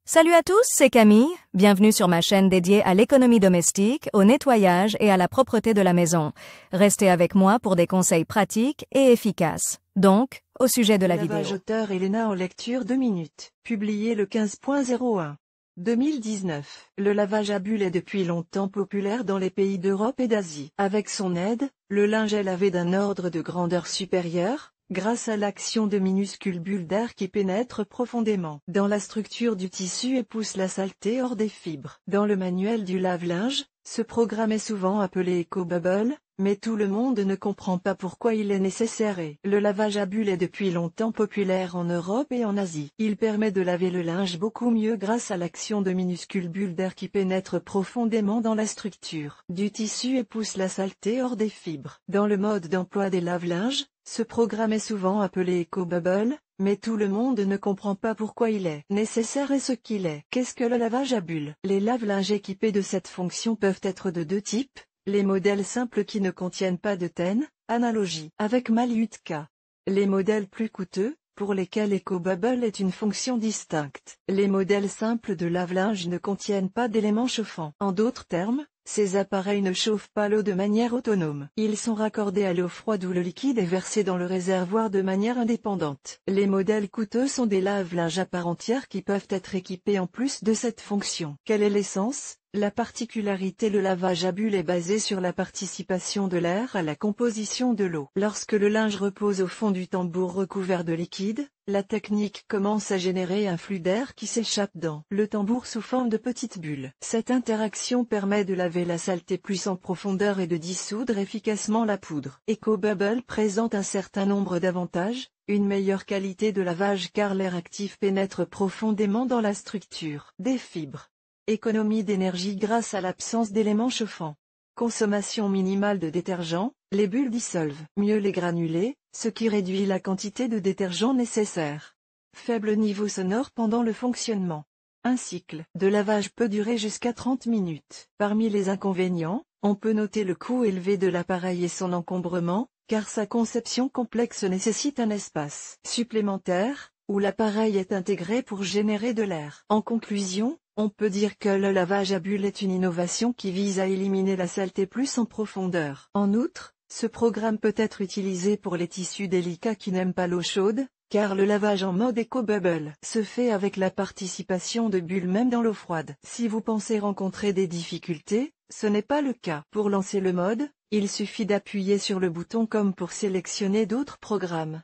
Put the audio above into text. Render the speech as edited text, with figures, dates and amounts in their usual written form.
Salut à tous, c'est Camille. Bienvenue sur ma chaîne dédiée à l'économie domestique, au nettoyage et à la propreté de la maison. Restez avec moi pour des conseils pratiques et efficaces. Donc, au sujet de la Lavage vidéo. auteur Elena en lecture 2 minutes. Publié le 15.01. 2019. Le lavage à bulles est depuis longtemps populaire dans les pays d'Europe et d'Asie. Avec son aide, le linge est lavé d'un ordre de grandeur supérieur, grâce à l'action de minuscules bulles d'air qui pénètrent profondément dans la structure du tissu et poussent la saleté hors des fibres. Dans le manuel du lave-linge, ce programme est souvent appelé Eco-Bubble, mais tout le monde ne comprend pas pourquoi il est nécessaire et le lavage à bulles est depuis longtemps populaire en Europe et en Asie. Il permet de laver le linge beaucoup mieux grâce à l'action de minuscules bulles d'air qui pénètrent profondément dans la structure du tissu et poussent la saleté hors des fibres. Dans le mode d'emploi des lave-linges, ce programme est souvent appelé Eco-Bubble, mais tout le monde ne comprend pas pourquoi il est nécessaire et ce qu'il est. Qu'est-ce que le lavage à bulles? Les lave-linges équipés de cette fonction peuvent être de deux types. Les modèles simples qui ne contiennent pas de TEN, analogie avec Malyutka. Les modèles plus coûteux, pour lesquels Eco-Bubble est une fonction distincte. Les modèles simples de lave-linge ne contiennent pas d'éléments chauffants. En d'autres termes, ces appareils ne chauffent pas l'eau de manière autonome. Ils sont raccordés à l'eau froide où le liquide est versé dans le réservoir de manière indépendante. Les modèles coûteux sont des lave-linges à part entière qui peuvent être équipés en plus de cette fonction. Quelle est l'essence? La particularité: le lavage à bulles est basé sur la participation de l'air à la composition de l'eau. Lorsque le linge repose au fond du tambour recouvert de liquide, la technique commence à générer un flux d'air qui s'échappe dans le tambour sous forme de petites bulles. Cette interaction permet de laver la saleté plus en profondeur et de dissoudre efficacement la poudre. Eco-Bubble présente un certain nombre d'avantages. Une meilleure qualité de lavage car l'air actif pénètre profondément dans la structure des fibres. Économie d'énergie grâce à l'absence d'éléments chauffants. Consommation minimale de détergent, les bulles dissolvent mieux les granulés, ce qui réduit la quantité de détergent nécessaire. Faible niveau sonore pendant le fonctionnement. Un cycle de lavage peut durer jusqu'à 30 minutes. Parmi les inconvénients, on peut noter le coût élevé de l'appareil et son encombrement, car sa conception complexe nécessite un espace supplémentaire, où l'appareil est intégré pour générer de l'air. En conclusion, on peut dire que le lavage à bulles est une innovation qui vise à éliminer la saleté plus en profondeur. En outre, ce programme peut être utilisé pour les tissus délicats qui n'aiment pas l'eau chaude, car le lavage en mode Eco-Bubble se fait avec la participation de bulles même dans l'eau froide. Si vous pensez rencontrer des difficultés, ce n'est pas le cas. Pour lancer le mode, il suffit d'appuyer sur le bouton comme pour sélectionner d'autres programmes.